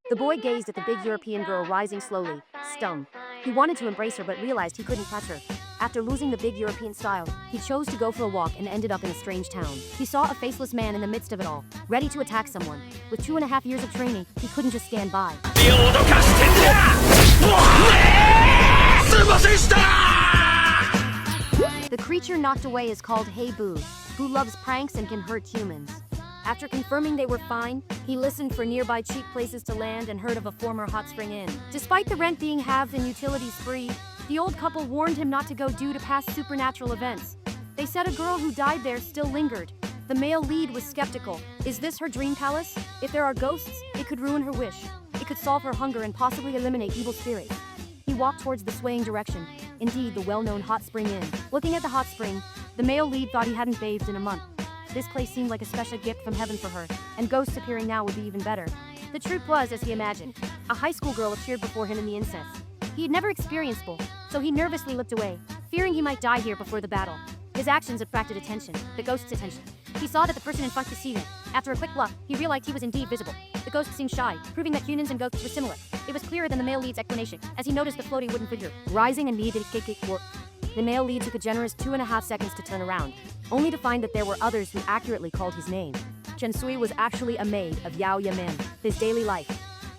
The boy gazed at the big European girl rising slowly, stung. He wanted to embrace her but realized he couldn't touch her. After losing the big European style, he chose to go for a walk and ended up in a strange town. He saw a faceless man in the midst of it all, ready to attack someone. With 2.5 years of training, he couldn't just stand by. The creature knocked away is called Hey Boo, who loves pranks and can hurt humans. After confirming they were fine, he listened for nearby cheap places to land and heard of a former hot spring inn. Despite the rent being halved and utilities free, the old couple warned him not to go due to past supernatural events. They said a girl who died there still lingered. The male lead was skeptical. Is this her dream palace? If there are ghosts, it could ruin her wish. It could solve her hunger and possibly eliminate evil spirits. He walked towards the swaying direction. Indeed, the well-known hot spring inn. Looking at the hot spring, the male lead thought he hadn't bathed in a month. This place seemed like a special gift from heaven for her, and ghosts appearing now would be even better. The truth was, as he imagined, a high school girl appeared before him in the incense. He had never experienced both, so he nervously looked away, fearing he might die here before the battle. His actions attracted attention, the ghost's attention. He saw that the person in front could see him. After a quick look, he realized he was indeed visible. The ghost seemed shy, proving that humans and ghosts were similar. It was clearer than the male lead's explanation, as he noticed the floating wooden figure, rising and needed a kick. The male lead took a generous 2.5 seconds to turn around, only to find that there were others who accurately called his name. Chen Sui was actually a maid of Yao Yaman, his daily life.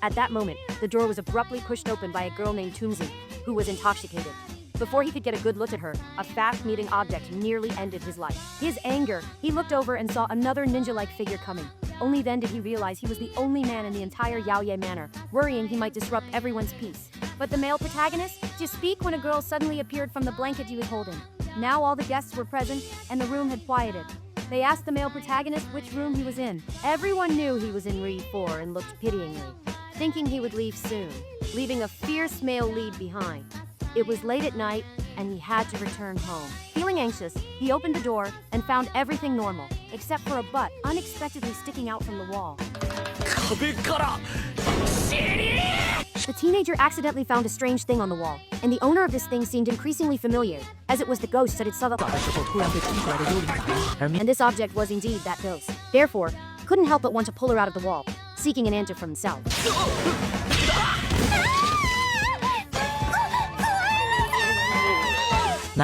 At that moment, the door was abruptly pushed open by a girl named Tumzi, who was intoxicated. Before he could get a good look at her, a fast-moving object nearly ended his life. His anger, he looked over and saw another ninja-like figure coming. Only then did he realize he was the only man in the entire Yaoye manor, worrying he might disrupt everyone's peace. But the male protagonist just speak when a girl suddenly appeared from the blanket he was holding. Now all the guests were present, and the room had quieted. They asked the male protagonist which room he was in. Everyone knew he was in Re 4 and looked pityingly, thinking he would leave soon, leaving a fierce male lead behind. It was late at night, and he had to return home. Feeling anxious, he opened the door and found everything normal, except for a butt unexpectedly sticking out from the wall. The teenager accidentally found a strange thing on the wall, and the owner of this thing seemed increasingly familiar, as it was the ghost that had suffered. And this object was indeed that ghost. Therefore, he couldn't help but want to pull her out of the wall, seeking an answer for himself.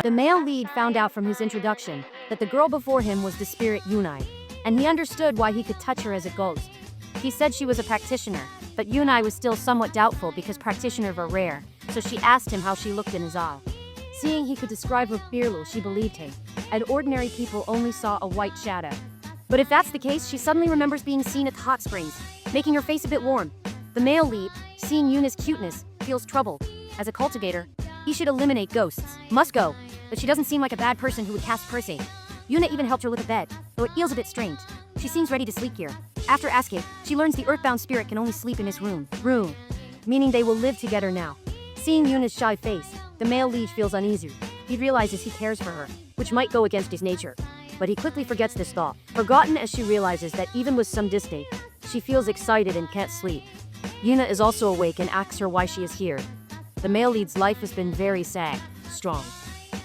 The male lead found out from his introduction that the girl before him was the spirit Yunai, and he understood why he could touch her as a ghost. He said she was a practitioner, but Yunai was still somewhat doubtful because practitioners are rare, so she asked him how she looked in his eye. Seeing he could describe her clearly, she believed him, and ordinary people only saw a white shadow. But if that's the case, she suddenly remembers being seen at the hot springs, making her face a bit warm. The male lead, seeing Yuna's cuteness, feels troubled. As a cultivator, he should eliminate ghosts. Must go. But she doesn't seem like a bad person who would cast cursing. Yuna even helped her with the bed, though it feels a bit strange. She seems ready to sleep here. After asking, she learns the earthbound spirit can only sleep in his room, meaning they will live together now. Seeing Yuna's shy face, the male lead feels uneasy. He realizes he cares for her, which might go against his nature. But he quickly forgets this thought, forgotten as she realizes that even with some distaste, she feels excited and can't sleep. Yuna is also awake and asks her why she is here. The male lead's life has been very sad, strong.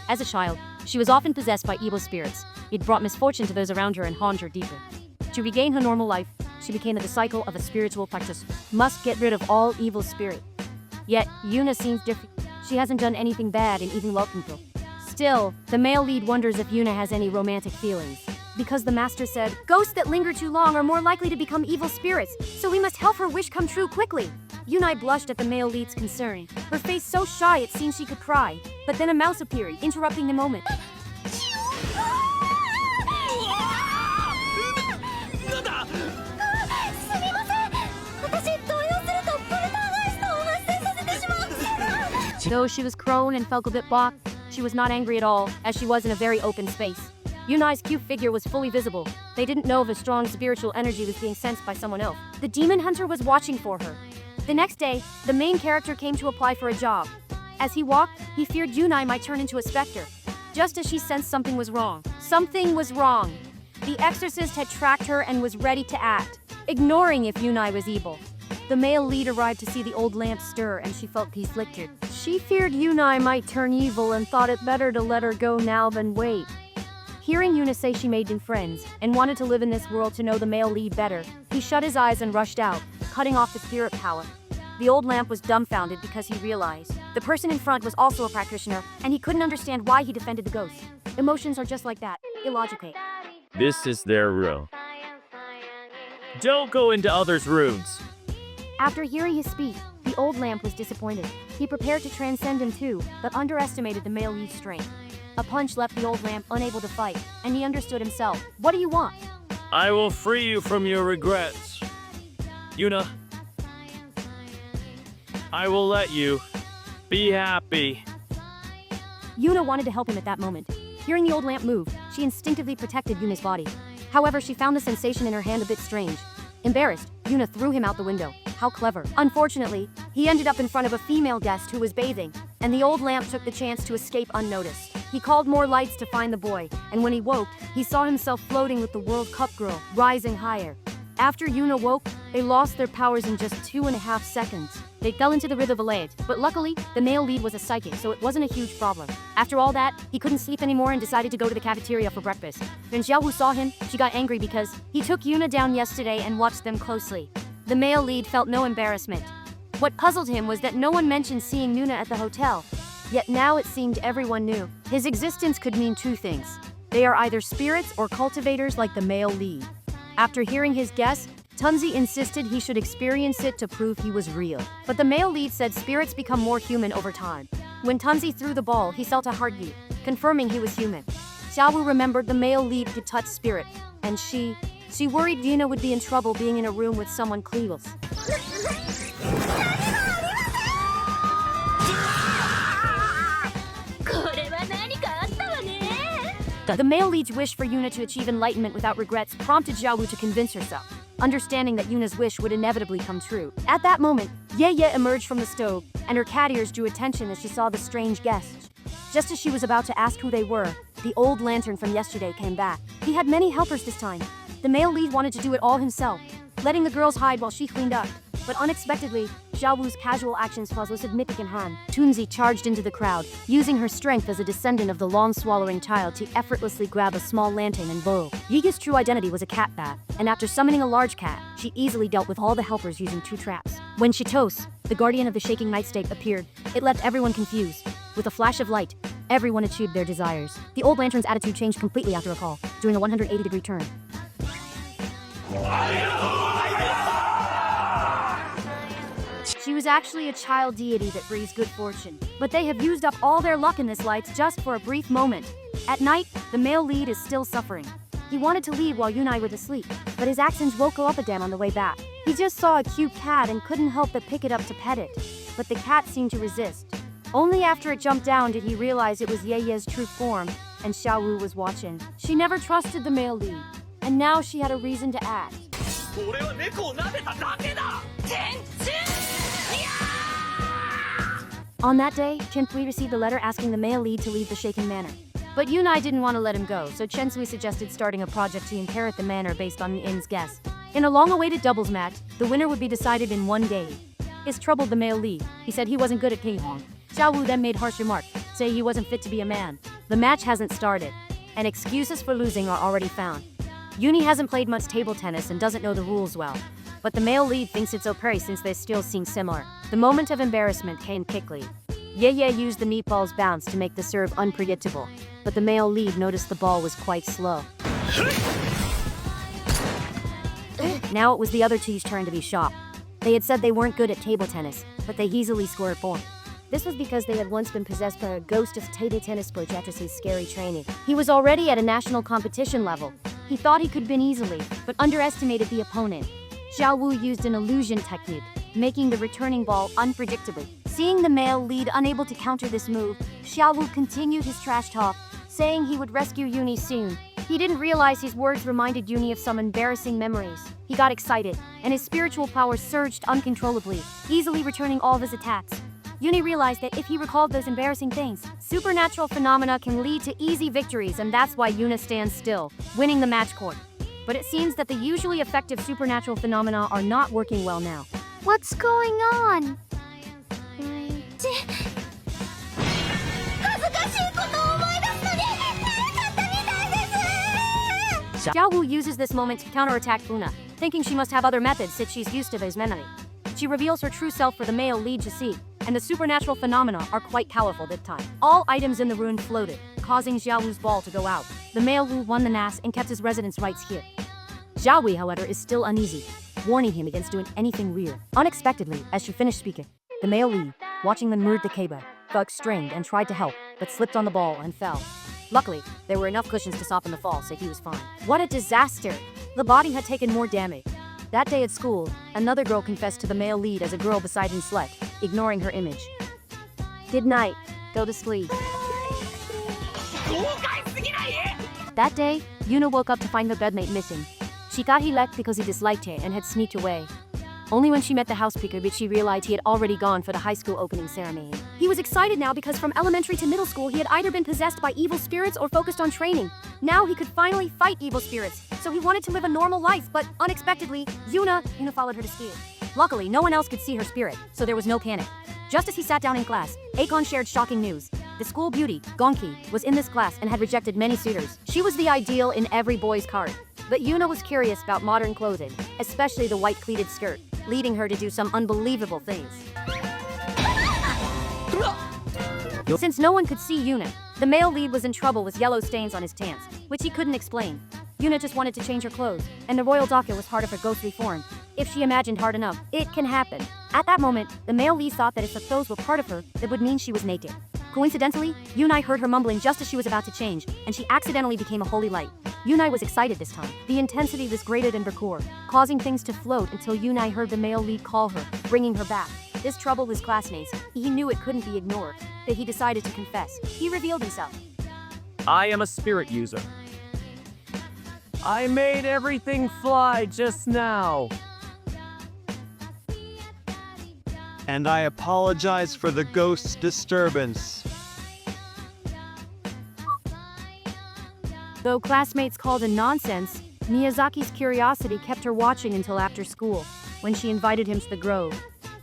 As a child, she was often possessed by evil spirits. It brought misfortune to those around her and harmed her deeply. To regain her normal life, she became a disciple of a spiritual practice. Must get rid of all evil spirit. Yet, Yuna seems different. She hasn't done anything bad and even welcomed people. Still, the male lead wonders if Yuna has any romantic feelings. Because the master said, ghosts that linger too long are more likely to become evil spirits, so we must help her wish come true quickly. Yunai blushed at the male lead's concern. Her face so shy it seemed she could cry. But then a mouse appeared, interrupting the moment. Though she was crone and felt a bit balked, she was not angry at all, as she was in a very open space. Yunai's cute figure was fully visible. They didn't know if a strong spiritual energy was being sensed by someone else. The demon hunter was watching for her. The next day, the main character came to apply for a job. As he walked, he feared Yunai might turn into a specter. Just as she sensed something was wrong. Something was wrong. The exorcist had tracked her and was ready to act, ignoring if Yunai was evil. The male lead arrived to see the old lamp stir and she felt conflicted. She feared Yunai might turn evil and thought it better to let her go now than wait. Hearing Yuna say she made new friends and wanted to live in this world to know the male lead better, he shut his eyes and rushed out. cutting off the spirit power. The old lamp was dumbfounded because he realized the person in front was also a practitioner, and he couldn't understand why he defended the ghost. Emotions are just like that, illogical. This is their room. Don't go into others' rooms. After hearing his speech, the old lamp was disappointed. He prepared to transcend him too, but underestimated the male lead's strength. A punch left the old lamp unable to fight, and he understood himself. What do you want? I will free you from your regrets. Yuna, I will let you be happy. Yuna wanted to help him at that moment. Hearing the old lamp move, she instinctively protected Yuna's body. However, she found the sensation in her hand a bit strange. Embarrassed, Yuna threw him out the window. How clever. Unfortunately, he ended up in front of a female guest who was bathing, and the old lamp took the chance to escape unnoticed. He called more lights to find the boy, and when he woke, he saw himself floating with the World Cup girl, rising higher. After Yuna woke, they lost their powers in just 2.5 seconds. They fell into the river village, but luckily, the male lead was a psychic, so it wasn't a huge problem. After all that, he couldn't sleep anymore and decided to go to the cafeteria for breakfast. When Xiaowu saw him, she got angry because he took Yuna down yesterday and watched them closely. The male lead felt no embarrassment. What puzzled him was that no one mentioned seeing Yuna at the hotel. Yet now it seemed everyone knew. His existence could mean two things. They are either spirits or cultivators like the male lead. After hearing his guess, Tunzi insisted he should experience it to prove he was real. But the male lead said spirits become more human over time. When Tunzi threw the ball, he felt a heartbeat, confirming he was human. Xiaowu remembered the male lead could touch spirit, and she worried Yuna would be in trouble being in a room with someone clueless. The male lead's wish for Yuna to achieve enlightenment without regrets prompted Xiaowu to convince herself, understanding that Yuna's wish would inevitably come true. At that moment, Ye emerged from the stove, and her cat ears drew attention as she saw the strange guests. Just as she was about to ask who they were, the old lantern from yesterday came back. He had many helpers this time. The male lead wanted to do it all himself, letting the girls hide while she cleaned up. But unexpectedly, Xiaowu's casual actions caused a significant harm. Tunzi charged into the crowd, using her strength as a descendant of the long-swallowing child to effortlessly grab a small lantern and bow. Yiga's true identity was a cat bat, and after summoning a large cat, she easily dealt with all the helpers using 2 traps. When Shitos, the guardian of the shaking nightstick, appeared, it left everyone confused. With a flash of light, everyone achieved their desires. The old lantern's attitude changed completely after a call, doing a 180-degree turn. She was actually a child deity that brings good fortune. But they have used up all their luck in this life just for a brief moment. At night, the male lead is still suffering. He wanted to leave while Yuna was asleep, but his actions woke up again on the way back. He just saw a cute cat and couldn't help but pick it up to pet it. But the cat seemed to resist. Only after it jumped down did he realize it was Ye's true form, and Xiaowu was watching. She never trusted the male lead, and now she had a reason to act. On that day, Chensui received a letter asking the male lead to leave the Shaken Manor. But Yunai didn't want to let him go, so Chensui suggested starting a project to inherit the manor based on the inn's guest. In a long-awaited doubles match, the winner would be decided in 1 day. This troubled the male lead. He said he wasn't good at ping-pong. Xiaowu then made harsh remarks, saying he wasn't fit to be a man. The match hasn't started, and excuses for losing are already found. Yuni hasn't played much table tennis and doesn't know the rules well. But the male lead thinks it's okay since they still seem similar. The moment of embarrassment came quickly. Ye used the meatball's bounce to make the serve unpredictable, but the male lead noticed the ball was quite slow. Now it was the other two's turn to be shocked. They had said they weren't good at table tennis, but they easily scored 4. This was because they had once been possessed by a ghost of table tennis coach after his scary training. He was already at a national competition level. He thought he could win easily, but underestimated the opponent. Xiaowu used an illusion technique, making the returning ball unpredictably. Seeing the male lead unable to counter this move, Xiaowu continued his trash talk, saying he would rescue Yuni soon. He didn't realize his words reminded Yuni of some embarrassing memories. He got excited, and his spiritual power surged uncontrollably, easily returning all of his attacks. Yuni realized that if he recalled those embarrassing things, supernatural phenomena can lead to easy victories, and that's why Yuna stands still, winning the match court. But it seems that the usually effective supernatural phenomena are not working well now. What's going on? Xiaowu uses this moment to counterattack Una. thinking she must have other methods since she's used to his memory. She reveals her true self for the male lead to see, and the supernatural phenomena are quite powerful this time. All items in the room floated, causing Xiaowu's ball to go out. The male Wu won the NAS and kept his residence rights here. Xiaowei, however, is still uneasy, warning him against doing anything weird. Unexpectedly, as she finished speaking, the male lead, watching the murder cable, felt strained and tried to help, but slipped on the ball and fell. Luckily, there were enough cushions to soften the fall, so he was fine. What a disaster! The body had taken more damage. That day at school, another girl confessed to the male lead as a girl beside him slept, ignoring her image. Good night. Go to sleep. That day, Yuna woke up to find her bedmate missing. She thought he left because he disliked her and had sneaked away. Only when she met the housekeeper did she realize he had already gone for the high school opening ceremony. He was excited now because from elementary to middle school he had either been possessed by evil spirits or focused on training. Now he could finally fight evil spirits, so he wanted to live a normal life, but unexpectedly, Yuna followed her to school. Luckily, no one else could see her spirit, so there was no panic. Just as he sat down in class, Akon shared shocking news. The school beauty, Gonki, was in this class and had rejected many suitors. She was the ideal in every boy's heart. But Yuna was curious about modern clothing, especially the white pleated skirt, leading her to do some unbelievable things. Since no one could see Yuna, the male lead was in trouble with yellow stains on his pants, which he couldn't explain. Yuna just wanted to change her clothes, and the royal doctor was part of her ghost reform. If she imagined hard enough, it can happen. At that moment, the male lead thought that if the clothes were part of her, that would mean she was naked. Coincidentally, Yunai heard her mumbling just as she was about to change, and she accidentally became a holy light. Yunai was excited this time. The intensity was greater than before, causing things to float until Yunai heard the male lead call her, bringing her back. This troubled his classmates. He knew it couldn't be ignored, but he decided to confess. He revealed himself. I am a spirit user. I made everything fly just now. And I apologize for the ghost's disturbance. Though classmates called him nonsense, Miyazaki's curiosity kept her watching until after school, when she invited him to the grove.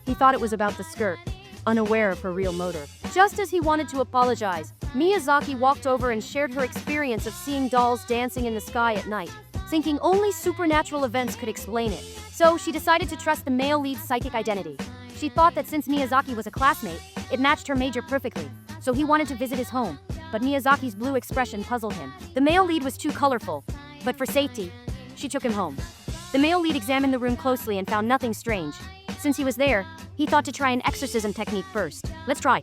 He thought it was about the skirt, unaware of her real motive. Just as he wanted to apologize, Miyazaki walked over and shared her experience of seeing dolls dancing in the sky at night, thinking only supernatural events could explain it. So she decided to trust the male lead's psychic identity. She thought that since Miyazaki was a classmate, it matched her major perfectly, so he wanted to visit his home. But Miyazaki's blue expression puzzled him. The male lead was too colorful, but for safety, she took him home. The male lead examined the room closely and found nothing strange. Since he was there, he thought to try an exorcism technique first. Let's try.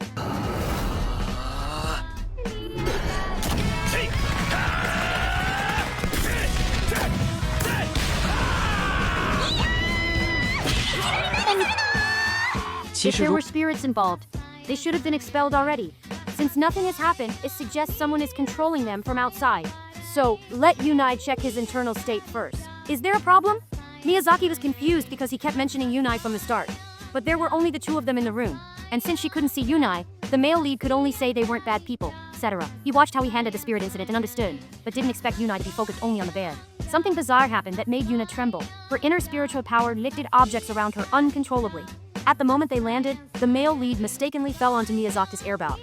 If there were spirits involved, they should have been expelled already. Since nothing has happened, it suggests someone is controlling them from outside. So, let Yunai check his internal state first. Is there a problem? Miyazaki was confused because he kept mentioning Yunai from the start. But there were only the two of them in the room. And since she couldn't see Yunai, the male lead could only say they weren't bad people, etc. He watched how he handled the spirit incident and understood, but didn't expect Yunai to be focused only on the bed. Something bizarre happened that made Yuna tremble. Her inner spiritual power lifted objects around her uncontrollably. At the moment they landed, the male lead mistakenly fell onto Miyazaki's airboat.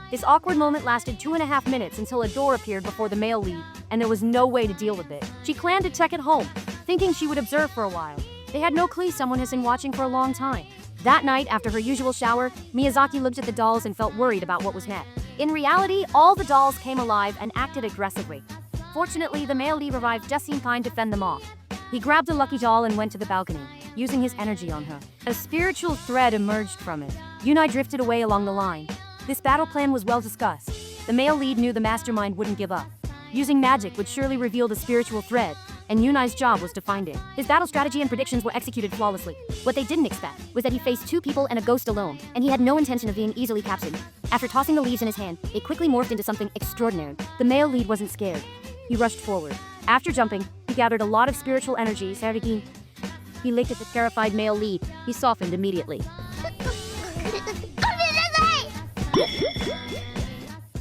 This awkward moment lasted 2.5 minutes until a door appeared before the male lead, and there was no way to deal with it. She planned to check it home, thinking she would observe for a while. They had no clue someone has been watching for a long time. That night, after her usual shower, Miyazaki looked at the dolls and felt worried about what was next. In reality, all the dolls came alive and acted aggressively. Fortunately, the male lead arrived just in time to fend them off. He grabbed a lucky doll and went to the balcony, using his energy on her. A spiritual thread emerged from it. Yunai drifted away along the line. This battle plan was well discussed. The male lead knew the mastermind wouldn't give up. Using magic would surely reveal the spiritual thread, and Yunai's job was to find it. His battle strategy and predictions were executed flawlessly. What they didn't expect was that he faced 2 people and a ghost alone, and he had no intention of being easily captured. After tossing the leaves in his hand, it quickly morphed into something extraordinary. The male lead wasn't scared. He rushed forward. After jumping, he gathered a lot of spiritual energy. He looked at the terrified male lead. He softened immediately.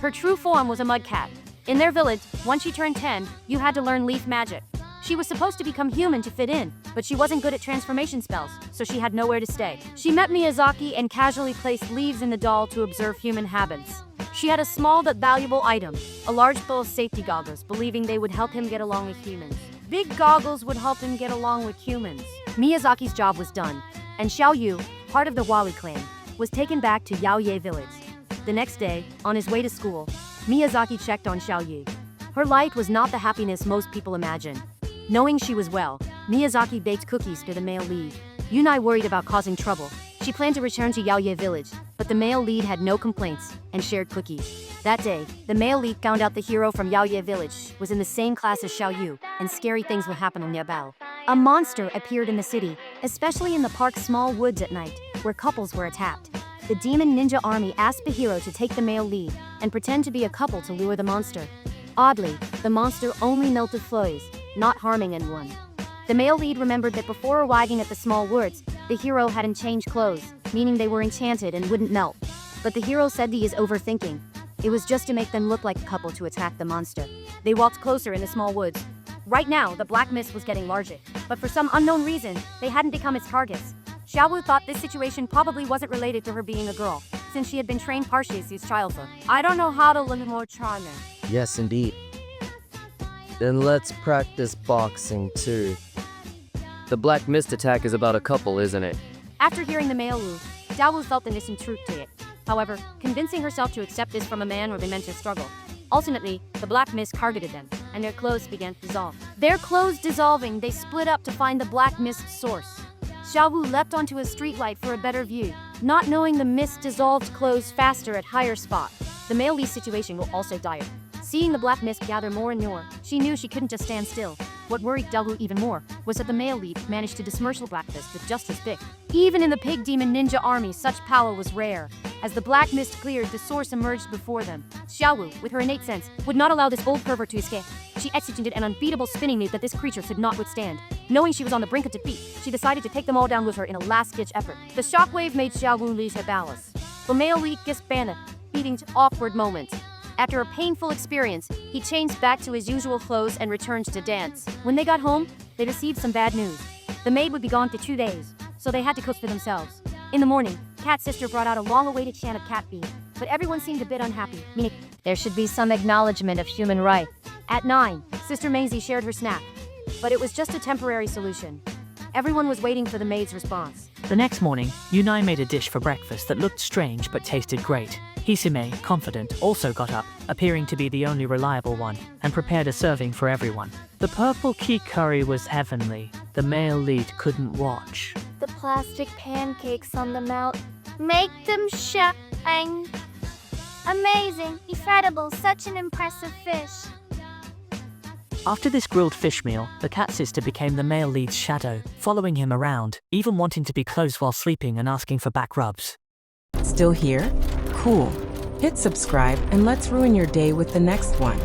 Her true form was a mud cat. In their village, once she turned 10, you had to learn leaf magic. She was supposed to become human to fit in, but she wasn't good at transformation spells, so she had nowhere to stay. She met Miyazaki and casually placed leaves in the doll to observe human habits. She had a small but valuable item, a large bowl of safety goggles, believing they would help him get along with humans. Big goggles would help him get along with humans. Miyazaki's job was done, and Xiao Yu, part of the Wali clan, was taken back to Yaoye village. The next day, on his way to school, Miyazaki checked on Xiao Yu. Her light was not the happiness most people imagine. Knowing she was well, Miyazaki baked cookies to the male lead. Yunai worried about causing trouble. She planned to return to Yaoye village, but the male lead had no complaints and shared cookies. That day, the male lead found out the hero from Yaoye village was in the same class as Xiao Yu, and scary things would happen on Yabao. A monster appeared in the city, especially in the park's small woods at night, where couples were attacked. The demon ninja army asked the hero to take the male lead and pretend to be a couple to lure the monster. Oddly, the monster only melted flies, not harming anyone. The male lead remembered that before arriving at the small woods, the hero hadn't changed clothes, meaning they were enchanted and wouldn't melt. But the hero said he is overthinking. It was just to make them look like a couple to attack the monster. They walked closer in the small woods. Right now, the black mist was getting larger, but for some unknown reason, they hadn't become its targets. Xiaowu thought this situation probably wasn't related to her being a girl, since she had been trained partially since childhood. I don't know how to look more charming. Yes, indeed. Then let's practice boxing too. The black mist attack is about a couple, isn't it? After hearing the male Wu, Xiaowu felt the innocent truth to it. However, convincing herself to accept this from a man would be meant to struggle. Ultimately, the black mist targeted them, and their clothes began to dissolve. Their clothes dissolving, they split up to find the black mist's source. Xiaowu leapt onto a streetlight for a better view, not knowing the mist dissolved clothes faster at higher spot. The male Li's situation will also dire. Seeing the black mist gather more and more, she knew she couldn't just stand still. What worried Dalu even more was that the male lead managed to disperse the black mist with just his pick. Even in the pig demon ninja army, such power was rare. As the black mist cleared, the source emerged before them. Xiaowu, with her innate sense, would not allow this old pervert to escape. She executed an unbeatable spinning move that this creature could not withstand. Knowing she was on the brink of defeat, she decided to take them all down with her in a last-ditch effort. The shockwave made Xiaowu lose her balance. The male lead disbanded, leading to awkward moments. After a painful experience, he changed back to his usual clothes and returned to dance. When they got home, they received some bad news. The maid would be gone for 2 days, so they had to cook for themselves. In the morning, Cat's sister brought out a long-awaited can of cat feed, but everyone seemed a bit unhappy, meaning there should be some acknowledgement of human rights. At 9, Sister Maisie shared her snack, but it was just a temporary solution. Everyone was waiting for the maid's response. The next morning, Yunai made a dish for breakfast that looked strange but tasted great. Hisime, confident, also got up, appearing to be the only reliable one, and prepared a serving for everyone. The purple key curry was heavenly. The male lead couldn't watch. The plastic pancakes on the mount make them shine. Amazing, incredible, such an impressive fish. After this grilled fish meal, the cat sister became the male lead's shadow, following him around, even wanting to be close while sleeping and asking for back rubs. Still here? Cool. Hit subscribe and let's ruin your day with the next one.